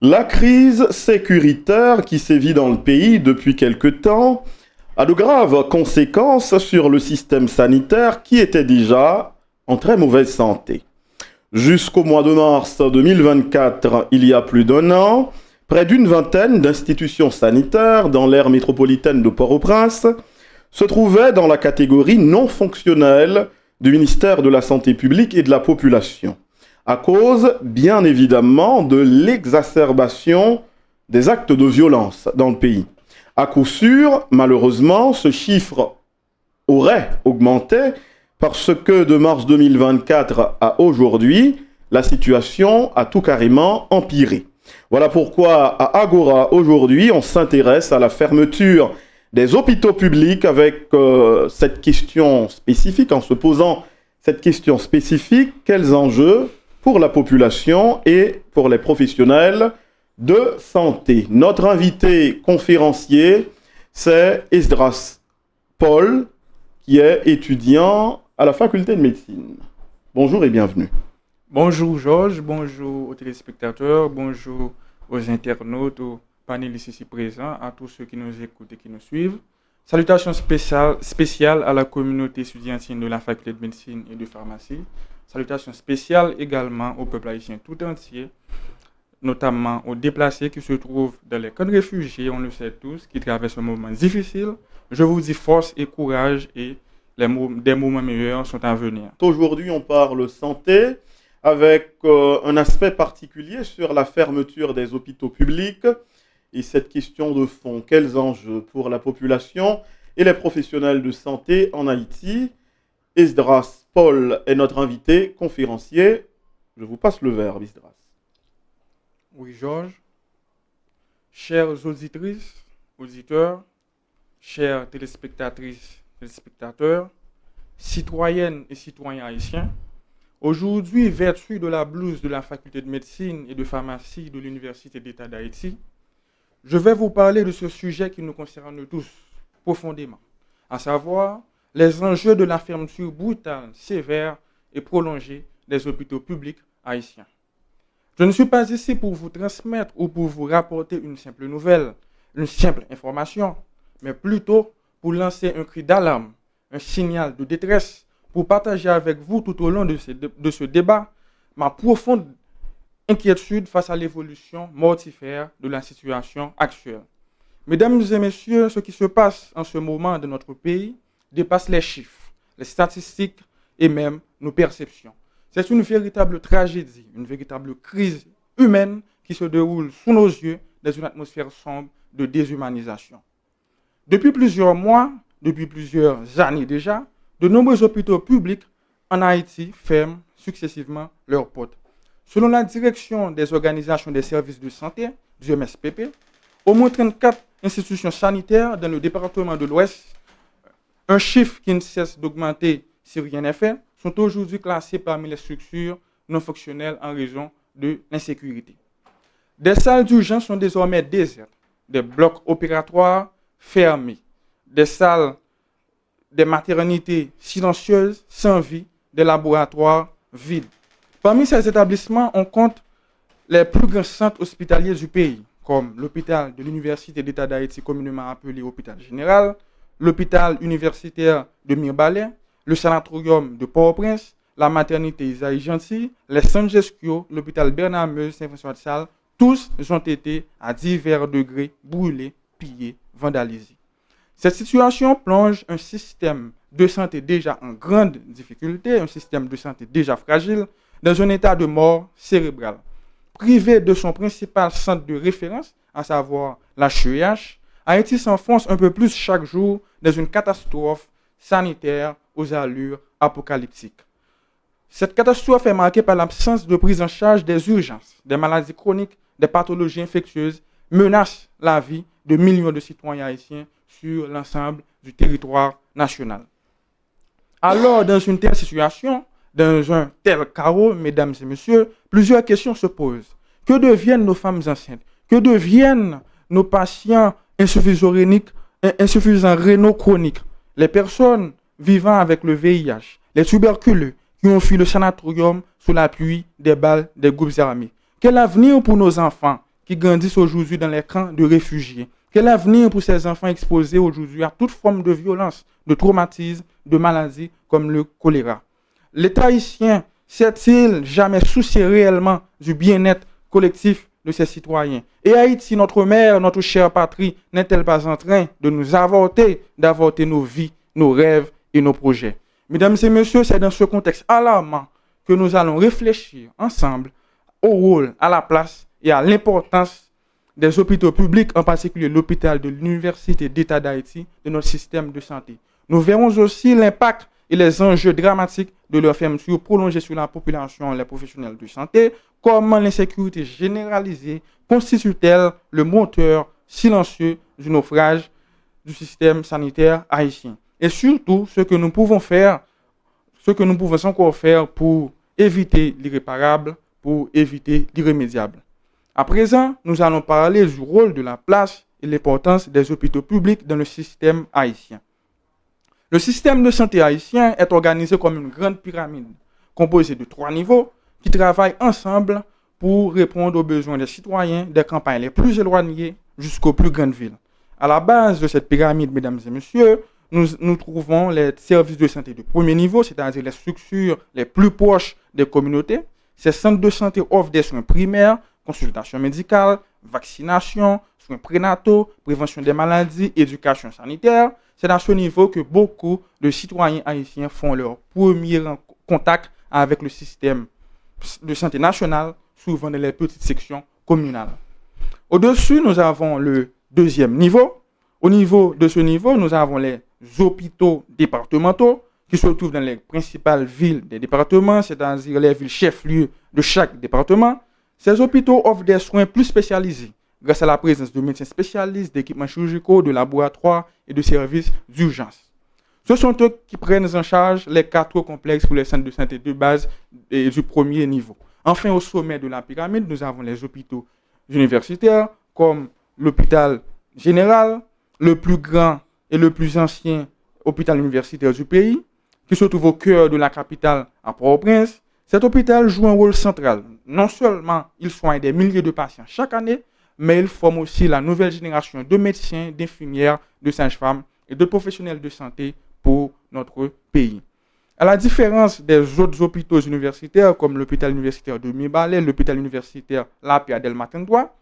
La crise sécuritaire qui sévit dans le pays depuis quelque temps a de graves conséquences sur le système sanitaire qui était déjà en très mauvaise santé. Jusqu'au mois de mars 2024, il y a plus d'un an, près d'une vingtaine d'institutions sanitaires dans l'aire métropolitaine de Port-au-Prince se trouvaient dans la catégorie non fonctionnelle du ministère de la Santé publique et de la Population, à cause, bien évidemment, de l'exacerbation des actes de violence dans le pays. À coup sûr, malheureusement, ce chiffre aurait augmenté parce que de mars 2024 à aujourd'hui, la situation a tout carrément empiré. Voilà pourquoi à Agora, aujourd'hui, on s'intéresse à la fermeture des hôpitaux publics avec cette question spécifique, en se posant cette question spécifique, quels enjeux pour la population et pour les professionnels de santé. Notre invité conférencier, c'est Esdras Paul, qui est étudiant à la faculté de médecine. Bonjour et bienvenue. Bonjour Georges, bonjour aux téléspectateurs, bonjour aux internautes, aux panélistes ici présents, à tous ceux qui nous écoutent et qui nous suivent. Salutations spéciales à la communauté estudiantine de la faculté de médecine et de pharmacie. Salutations spéciales également au peuple haïtien tout entier, notamment aux déplacés qui se trouvent dans les camps de réfugiés, on le sait tous, qui traversent un moment difficile. Je vous dis force et courage et des moments meilleurs sont à venir. Aujourd'hui, on parle santé avec un aspect particulier sur la fermeture des hôpitaux publics et cette question de fond. Quels enjeux pour la population et les professionnels de santé en Haïti? Esdras Paul est notre invité conférencier. Je vous passe le verbe, Esdras. Oui, Georges. Chères auditrices, auditeurs, chères téléspectatrices, téléspectateurs, citoyennes et citoyens haïtiens, aujourd'hui, vertu de la blouse de la faculté de médecine et de pharmacie de l'Université d'État d'Haïti, je vais vous parler de ce sujet qui nous concerne tous profondément, à savoir les enjeux de la fermeture brutale, sévère et prolongée des hôpitaux publics haïtiens. Je ne suis pas ici pour vous transmettre ou pour vous rapporter une simple nouvelle, une simple information, mais plutôt pour lancer un cri d'alarme, un signal de détresse, pour partager avec vous tout au long de ce débat ma profonde inquiétude face à l'évolution mortifère de la situation actuelle. Mesdames et messieurs, ce qui se passe en ce moment dans notre pays dépasse les chiffres, les statistiques et même nos perceptions. C'est une véritable tragédie, une véritable crise humaine qui se déroule sous nos yeux dans une atmosphère sombre de déshumanisation. Depuis plusieurs mois, depuis plusieurs années déjà, de nombreux hôpitaux publics en Haïti ferment successivement leurs portes. Selon la direction des organisations des services de santé, du MSPP, au moins 34 institutions sanitaires dans le département de l'Ouest, un chiffre qui ne cesse d'augmenter si rien n'est fait, sont aujourd'hui classés parmi les structures non fonctionnelles en raison de l'insécurité. Des salles d'urgence sont désormais désertes, des blocs opératoires fermés, des maternités silencieuses, sans vie, des laboratoires vides. Parmi ces établissements, on compte les plus grands centres hospitaliers du pays, comme l'hôpital de l'Université d'État d'Haïti, communément appelé Hôpital Général, l'hôpital universitaire de Mirbalais, le sanatorium de Port-au-Prince, la maternité Isaïe Gentil, les San Gesquio, l'hôpital Bernard-Meuse, Saint-François de Sales, tous ont été à divers degrés brûlés, pillés, vandalisés. Cette situation plonge un système de santé déjà en grande difficulté, un système de santé déjà fragile, dans un état de mort cérébrale. Privé de son principal centre de référence, à savoir la HEH, Haïti s'enfonce un peu plus chaque jour dans une catastrophe sanitaire aux allures apocalyptiques. Cette catastrophe est marquée par l'absence de prise en charge des urgences, des maladies chroniques, des pathologies infectieuses, menace la vie de millions de citoyens haïtiens sur l'ensemble du territoire national. Alors, dans une telle situation, dans un tel chaos, mesdames et messieurs, plusieurs questions se posent. Que deviennent nos femmes enceintes? Que deviennent nos patients insuffisants rénaux chroniques? Les personnes vivant avec le VIH, les tuberculeux qui ont fui le sanatorium sous l'appui des balles des groupes armés. Quel avenir pour nos enfants qui grandissent aujourd'hui dans les camps de réfugiés? Quel avenir pour ces enfants exposés aujourd'hui à toute forme de violence, de traumatisme, de maladie comme le choléra? L'État haïtien s'est-il jamais soucié réellement du bien-être collectif de ses citoyens? Et Haïti, notre mère, notre chère patrie, n'est-elle pas en train de nous d'avorter nos vies, nos rêves et nos projets? Mesdames et messieurs, c'est dans ce contexte alarmant que nous allons réfléchir ensemble au rôle, à la place et à l'importance des hôpitaux publics, en particulier l'hôpital de l'Université d'État d'Haïti, de notre système de santé. Nous verrons aussi l'impact et les enjeux dramatiques de leur fermeture prolongée sur la population et les professionnels de santé. Comment l'insécurité généralisée constitue-t-elle le moteur silencieux du naufrage du système sanitaire haïtien? Et surtout, ce que nous pouvons encore faire pour éviter l'irréparable, pour éviter l'irrémédiable. À présent, nous allons parler du rôle, de la place et l'importance des hôpitaux publics dans le système haïtien. Le système de santé haïtien est organisé comme une grande pyramide, composée de 3 niveaux qui travaillent ensemble pour répondre aux besoins des citoyens des campagnes les plus éloignées jusqu'aux plus grandes villes. À la base de cette pyramide, mesdames et messieurs, nous trouvons les services de santé de premier niveau, c'est-à-dire les structures les plus proches des communautés. Ces centres de santé offrent des soins primaires, consultation médicale, vaccination, soins prénataux, prévention des maladies, éducation sanitaire. C'est à ce niveau que beaucoup de citoyens haïtiens font leur premier contact avec le système de santé national, souvent dans les petites sections communales. Au-dessus, nous avons le deuxième niveau. Au niveau de ce niveau, nous avons les hôpitaux départementaux qui se trouvent dans les principales villes des départements, c'est-à-dire les villes chefs-lieux de chaque département. Ces hôpitaux offrent des soins plus spécialisés grâce à la présence de médecins spécialistes, d'équipements chirurgicaux, de laboratoires et de services d'urgence. Ce sont eux qui prennent en charge les cas trop complexes pour les centres de santé de base et du premier niveau. Enfin, au sommet de la pyramide, nous avons les hôpitaux universitaires comme l'hôpital général, le plus grand et le plus ancien hôpital universitaire du pays, qui se trouve au cœur de la capitale à Port-au-Prince. Cet hôpital joue un rôle central. Non seulement il soigne des milliers de patients chaque année, mais il forme aussi la nouvelle génération de médecins, d'infirmières, de sages-femmes et de professionnels de santé pour notre pays. À la différence des autres hôpitaux universitaires, comme l'hôpital universitaire de Mirebalais, l'hôpital universitaire La Pierre del Matendois,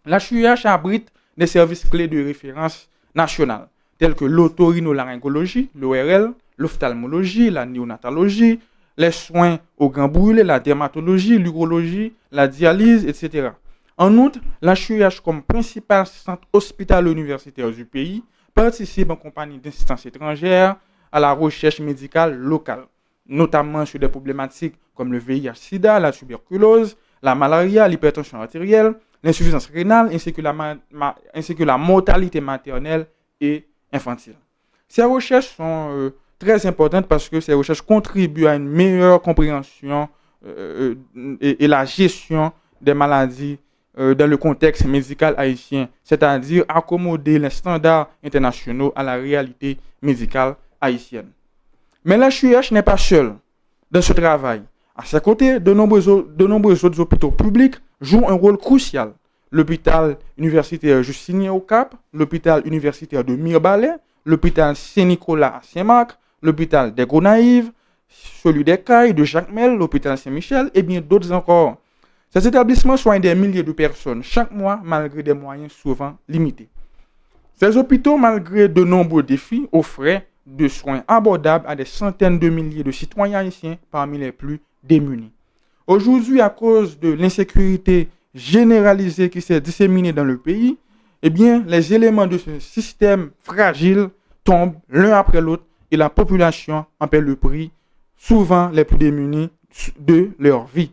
la CHUH abrite des services clés de référence nationale, tels que l'otorhinolaryngologie, l'ORL, l'ophtalmologie, la néonatologie, les soins au grand brûlé, la dermatologie, l'urologie, la dialyse, etc. En outre, la CHUH, comme principal centre hospitalo-universitaire du pays, participe en compagnie d'instances étrangères à la recherche médicale locale, notamment sur des problématiques comme le VIH-Sida, la tuberculose, la malaria, l'hypertension artérielle, l'insuffisance rénale, ainsi que la mortalité maternelle et infantile. Ces recherches sont très importantes parce que ces recherches contribuent à une meilleure compréhension et la gestion des maladies dans le contexte médical haïtien, c'est-à-dire accommoder les standards internationaux à la réalité médicale haïtienne. Mais la CHUH n'est pas seule dans ce travail. À ses côtés, de nombreux autres hôpitaux publics jouent un rôle crucial. L'hôpital universitaire Justinien au Cap, l'hôpital universitaire de Mirebalais, l'hôpital Saint-Nicolas à Saint-Marc, l'hôpital des Gonaïves, celui des Cailles, de Jacmel, l'hôpital Saint-Michel et bien d'autres encore. Ces établissements soignent des milliers de personnes chaque mois malgré des moyens souvent limités. Ces hôpitaux, malgré de nombreux défis, offraient de soins abordables à des centaines de milliers de citoyens haïtiens parmi les plus démunis. Aujourd'hui, à cause de l'insécurité généralisée qui s'est disséminée dans le pays, eh bien, les éléments de ce système fragile tombent l'un après l'autre et la population en paie le prix, souvent les plus démunis de leur vie.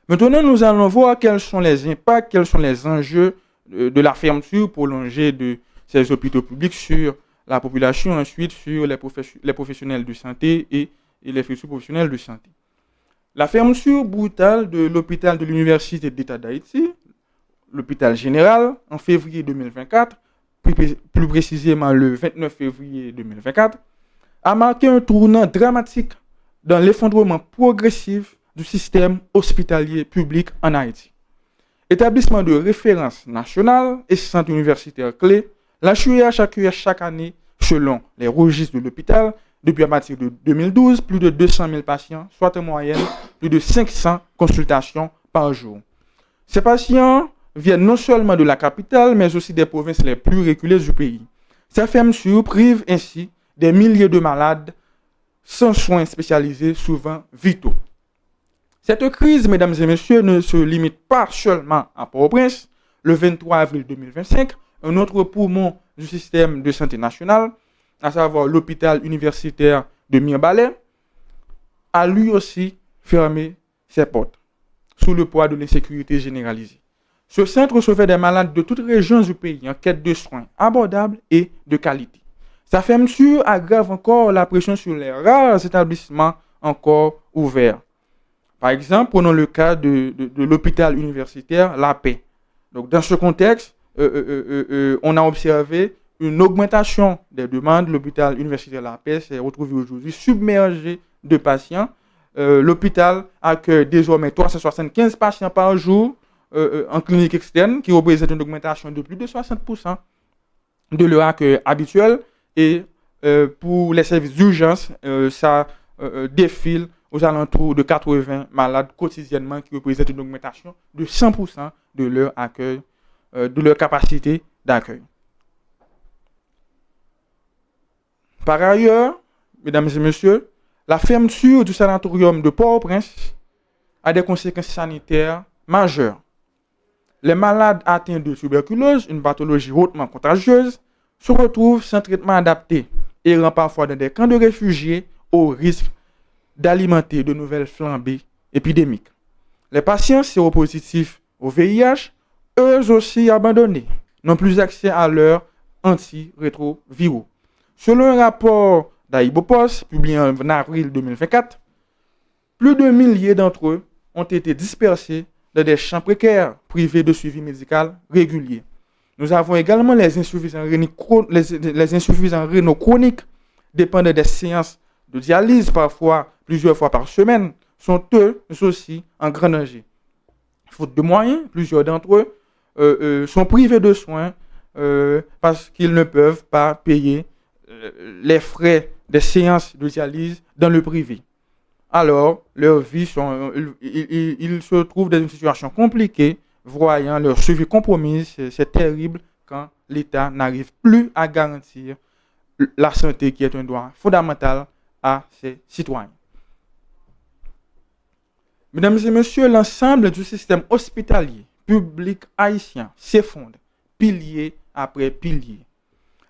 Maintenant, nous allons voir quels sont les impacts, quels sont les enjeux de la fermeture prolongée de ces hôpitaux publics sur la population, ensuite sur les professionnels de santé et les futurs professionnels de santé. La fermeture brutale de l'hôpital de l'Université d'État d'Haïti, l'hôpital général, en février 2024, plus précisément le 29 février 2024, a marqué un tournant dramatique dans l'effondrement progressif du système hospitalier public en Haïti. Établissement de référence nationale et centre universitaire clé, la CHUH accueille chaque année, selon les registres de l'hôpital, depuis à partir de 2012, plus de 200 000 patients, soit en moyenne plus de 500 consultations par jour. Ces patients viennent non seulement de la capitale, mais aussi des provinces les plus reculées du pays. Ces fermetures privent ainsi des milliers de malades sans soins spécialisés, souvent vitaux. Cette crise, mesdames et messieurs, ne se limite pas seulement à Port-au-Prince. Le 23 avril 2025, un autre poumon du système de santé national, à savoir l'hôpital universitaire de Mirbalais, a lui aussi fermé ses portes sous le poids de l'insécurité généralisée. Ce centre recevait des malades de toutes régions du pays en quête de soins abordables et de qualité. Sa fermeture aggrave encore la pression sur les rares établissements encore ouverts. Par exemple, prenons le cas de l'hôpital universitaire La Paix. Donc, dans ce contexte, on a observé une augmentation des demandes. L'hôpital universitaire La Paix s'est retrouvé aujourd'hui submergé de patients. L'hôpital accueille désormais 375 patients par jour en clinique externe, qui représente une augmentation de plus de 60% de leur accueil habituel. Et pour les services d'urgence, ça défile aux alentours de 80 malades quotidiennement, qui représentent une augmentation de 100% de leur accueil, de leur capacité d'accueil. Par ailleurs, mesdames et messieurs, la fermeture du sanatorium de Port-au-Prince a des conséquences sanitaires majeures. Les malades atteints de tuberculose, une pathologie hautement contagieuse, se retrouvent sans traitement adapté et errant parfois dans des camps de réfugiés au risque d'alimenter de nouvelles flambées épidémiques. Les patients séropositifs au VIH, eux aussi abandonnés, n'ont plus accès à leurs antirétroviraux. Selon un rapport d'Aibopos, publié en avril 2024, plus de milliers d'entre eux ont été dispersés dans des champs précaires privés de suivi médical régulier. Nous avons également les insuffisants rénaux chroniques, dépendant des séances de dialyse parfois plusieurs fois par semaine, sont eux aussi en grand danger. Faute de moyens, plusieurs d'entre eux sont privés de soins parce qu'ils ne peuvent pas payer les frais des séances de dialyse dans le privé. Alors, leur vie ils se trouvent dans une situation compliquée, voyant leur suivi compromis. C'est terrible quand l'État n'arrive plus à garantir la santé, qui est un droit fondamental à ses citoyens. Mesdames et messieurs, l'ensemble du système hospitalier public haïtien s'effondre, pilier après pilier.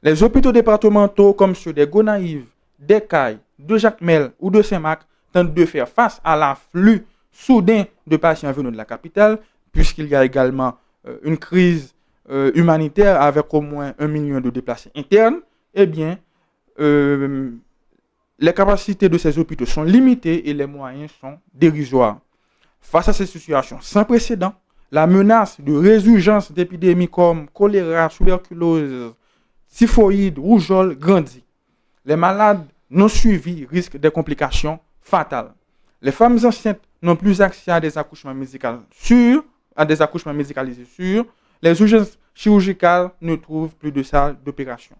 Les hôpitaux départementaux comme ceux des Gonaïves, des Cailles, de Jacmel ou de Saint-Marc tentent de faire face à l'afflux soudain de patients venus de la capitale, puisqu'il y a également une crise humanitaire avec au moins 1 million de déplacés internes. Eh bien, les capacités de ces hôpitaux sont limitées et les moyens sont dérisoires. Face à ces situations sans précédent, la menace de résurgence d'épidémies comme choléra, tuberculose, typhoïde, rougeole grandit. Les malades non suivis risquent des complications fatales. Les femmes enceintes n'ont plus accès à des accouchements médicalisés sûrs. Les urgences chirurgicales ne trouvent plus de salles d'opération.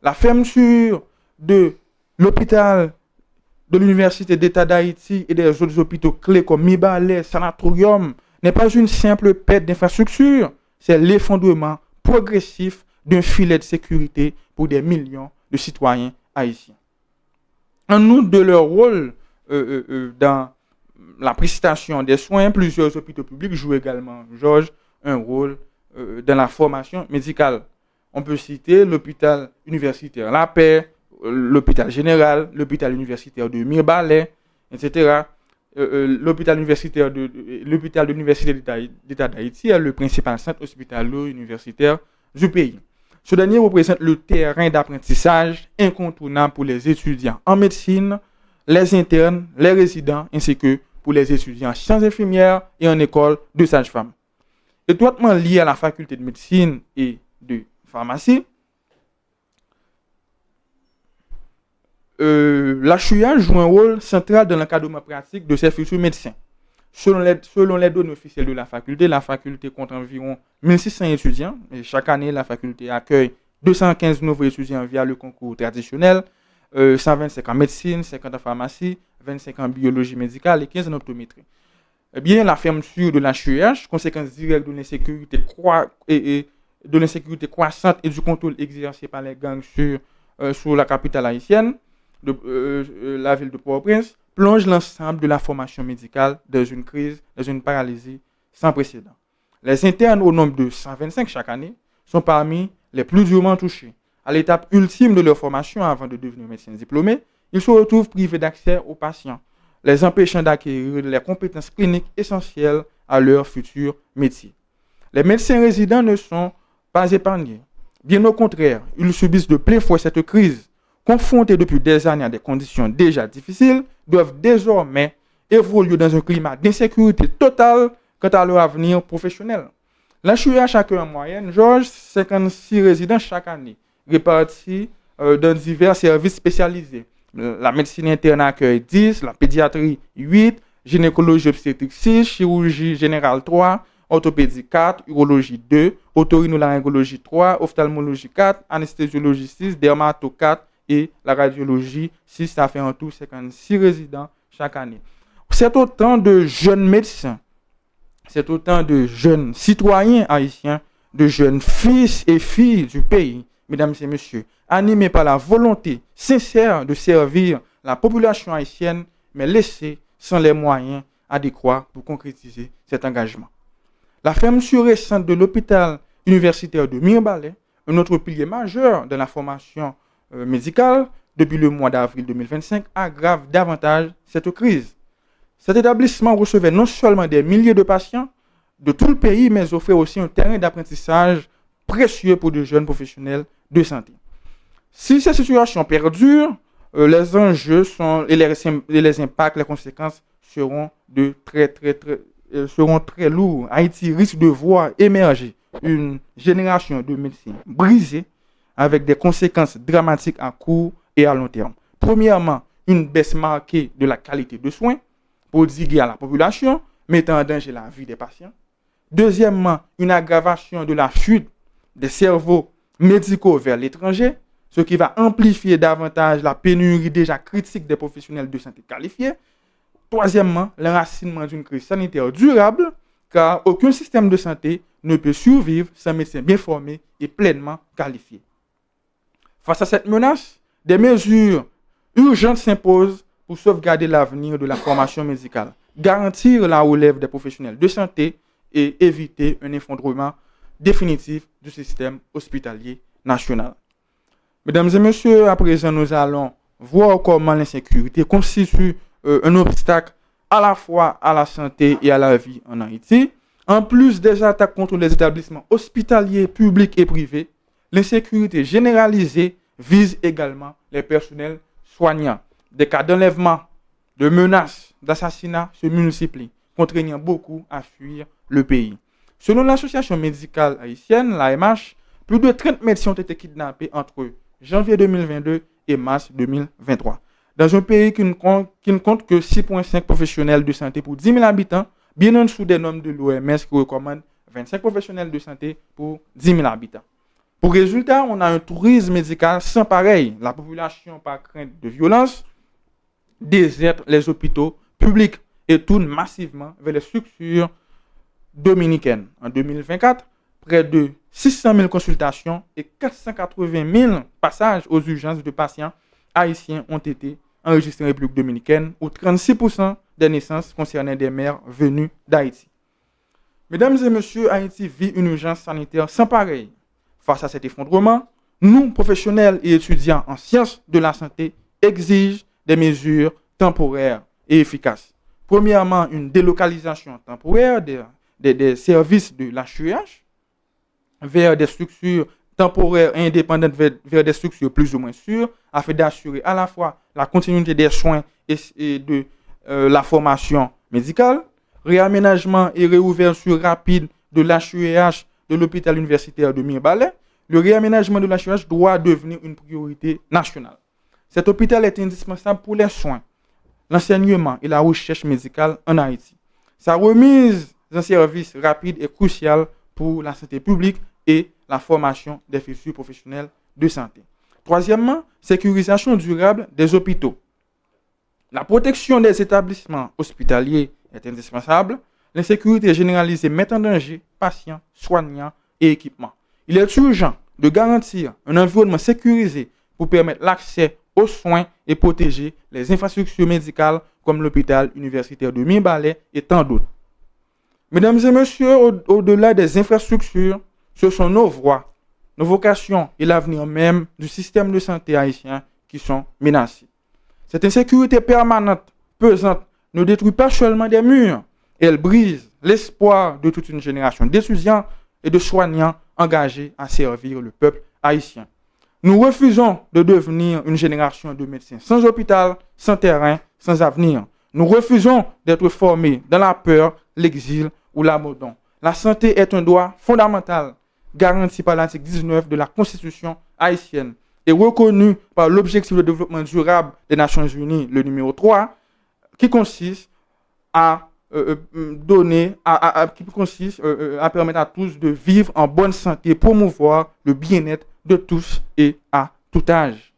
La fermeture de l'hôpital de l'Université d'État d'Haïti et des autres hôpitaux clés comme Mirbalais, Sanatorium n'est pas une simple perte d'infrastructure, c'est l'effondrement progressif d'un filet de sécurité pour des millions de citoyens haïtiens. En outre de leur rôle dans la prestation des soins, plusieurs hôpitaux publics jouent également, Georges, un rôle dans la formation médicale. On peut citer l'hôpital universitaire La Paix, l'hôpital général, l'hôpital universitaire de Mirbalais, etc. L'hôpital de l'Université d'État d'Haïti est le principal centre hospitalo-universitaire du pays. Ce dernier représente le terrain d'apprentissage incontournable pour les étudiants en médecine, les internes, les résidents, ainsi que pour les étudiants en sciences infirmières et en école de sage-femme. Étroitement lié à la faculté de médecine et de pharmacie, la CHUH joue un rôle central dans l'encadrement pratique de ces futurs médecins. Selon les données officielles de la faculté compte environ 1600 étudiants. Et chaque année, la faculté accueille 215 nouveaux étudiants via le concours traditionnel, 125 en médecine, 50 en pharmacie, 25 en biologie médicale et 15 en optométrie. Eh bien, la fermeture de l'HEH, conséquence directe de l'insécurité croissante et du contrôle exercé par les gangs sur la capitale haïtienne, la ville de Port-au-Prince, plonge l'ensemble de la formation médicale dans une crise, dans une paralysie sans précédent. Les internes, au nombre de 125 chaque année, sont parmi les plus durement touchés. À l'étape ultime de leur formation, avant de devenir médecins diplômés, ils se retrouvent privés d'accès aux patients, les empêchant d'acquérir les compétences cliniques essentielles à leur futur métier. Les médecins résidents ne sont pas épargnés. Bien au contraire, ils subissent de plein fouet cette crise. Confrontés depuis des années à des conditions déjà difficiles, doivent désormais évoluer dans un climat d'insécurité totale quant à leur avenir professionnel. L'HEH accueille en moyenne, 56 résidents chaque année, répartis dans divers services spécialisés. La médecine interne accueille 10, la pédiatrie 8, gynécologie obstétrique 6, chirurgie générale 3, orthopédie 4, urologie 2, otorhinolaryngologie 3, ophtalmologie 4, anesthésiologie 6, dermato 4 et la radiologie 6. Ça fait en tout 56 résidents chaque année. C'est autant de jeunes médecins, c'est autant de jeunes citoyens haïtiens, de jeunes fils et filles du pays, mesdames et messieurs, animés par la volonté sincère de servir la population haïtienne, mais laissés sans les moyens adéquats pour concrétiser cet engagement. La fermeture récente de l'hôpital universitaire de Mirbalais, un autre pilier majeur de la formation médicale depuis le mois d'avril 2025, aggrave davantage cette crise. Cet établissement recevait non seulement des milliers de patients de tout le pays, mais offrait aussi un terrain d'apprentissage précieux pour de jeunes professionnels de santé. Si cette situation perdure, les enjeux et les impacts, les conséquences seront très lourds. Haïti risque de voir émerger une génération de médecins brisés avec des conséquences dramatiques à court et à long terme. Premièrement, une baisse marquée de la qualité de soins prodiguée à la population, mettant en danger la vie des patients. Deuxièmement, une aggravation de la fuite des cerveaux médicaux vers l'étranger, ce qui va amplifier davantage la pénurie déjà critique des professionnels de santé qualifiés. Troisièmement, l'enracinement d'une crise sanitaire durable, car aucun système de santé ne peut survivre sans médecins bien formés et pleinement qualifiés. Face à cette menace, des mesures urgentes s'imposent pour sauvegarder l'avenir de la formation médicale, garantir la relève des professionnels de santé et éviter un effondrement définitif du système hospitalier national. Mesdames et messieurs, à présent, nous allons voir comment l'insécurité constitue un obstacle à la fois à la santé et à la vie en Haïti. En plus des attaques contre les établissements hospitaliers publics et privés, l'insécurité généralisée vise également les personnels soignants. Des cas d'enlèvement, de menaces, d'assassinat se multiplient, contraignant beaucoup à fuir le pays. Selon l'association médicale haïtienne, l'AMH, plus de 30 médecins ont été kidnappés entre janvier 2022 et mars 2023. Dans un pays qui ne compte que 6,5 professionnels de santé pour 10 000 habitants, bien en dessous des normes de l'OMS qui recommande 25 professionnels de santé pour 10 000 habitants. Pour résultat, on a un tourisme médical sans pareil. La population, par crainte de violence, déserte les hôpitaux publics et tourne massivement vers les structures dominicaines. En 2024, près de 600 000 consultations et 480 000 passages aux urgences de patients haïtiens ont été enregistrés en République dominicaine, où 36% des naissances concernaient des mères venues d'Haïti. Mesdames et messieurs, Haïti vit une urgence sanitaire sans pareil. Face à cet effondrement, nous, professionnels et étudiants en sciences de la santé, exigent des mesures temporaires et efficaces. Premièrement, une délocalisation temporaire des services de l'HEH vers des structures temporaires et indépendantes vers des structures plus ou moins sûres, afin d'assurer à la fois la continuité des soins et de la formation médicale, réaménagement et réouverture rapide de l'HEH de l'hôpital universitaire de Mirbalais. Le réaménagement de l'HEH doit devenir une priorité nationale. Cet hôpital est indispensable pour les soins, l'enseignement et la recherche médicale en Haïti. Sa remise en service rapide est cruciale pour la santé publique et la formation des futurs professionnels de santé. Troisièmement, sécurisation durable des hôpitaux. La protection des établissements hospitaliers est indispensable. L'insécurité généralisée met en danger patients, soignants et équipements. Il est urgent de garantir un environnement sécurisé pour permettre l'accès aux soins et protéger les infrastructures médicales comme l'hôpital universitaire de Mimbalais et tant d'autres. Mesdames et messieurs, au-delà des infrastructures, ce sont nos voies, nos vocations et l'avenir même du système de santé haïtien qui sont menacés. Cette insécurité permanente, pesante, ne détruit pas seulement des murs, elle brise l'espoir de toute une génération d'étudiants et de soignants engagés à servir le peuple haïtien. Nous refusons de devenir une génération de médecins sans hôpital, sans terrain, sans avenir. Nous refusons d'être formés dans la peur, l'exil ou l'abandon. La santé est un droit fondamental garanti par l'article 19 de la Constitution haïtienne et reconnu par l'objectif de développement durable des Nations Unies, le numéro 3, qui consiste à permettre à tous de vivre en bonne santé, promouvoir le bien-être de tous et à tout âge.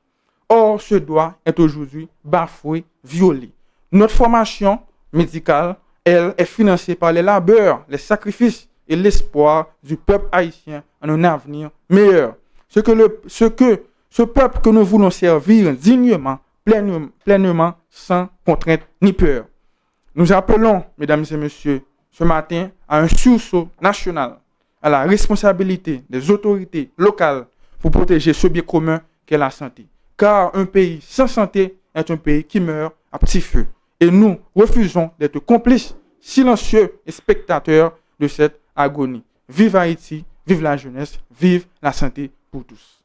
Or, ce droit est aujourd'hui bafoué, violé. Notre formation médicale, elle, est financée par les labeurs, les sacrifices et l'espoir du peuple haïtien en un avenir meilleur. Ce peuple que nous voulons servir dignement, pleinement, sans contrainte ni peur. Nous appelons, mesdames et messieurs, ce matin à un sursaut national, à la responsabilité des autorités locales pour protéger ce bien commun qu'est la santé. Car un pays sans santé est un pays qui meurt à petit feu. Et nous refusons d'être complices, silencieux et spectateurs de cette agonie. Vive Haïti, vive la jeunesse, vive la santé pour tous.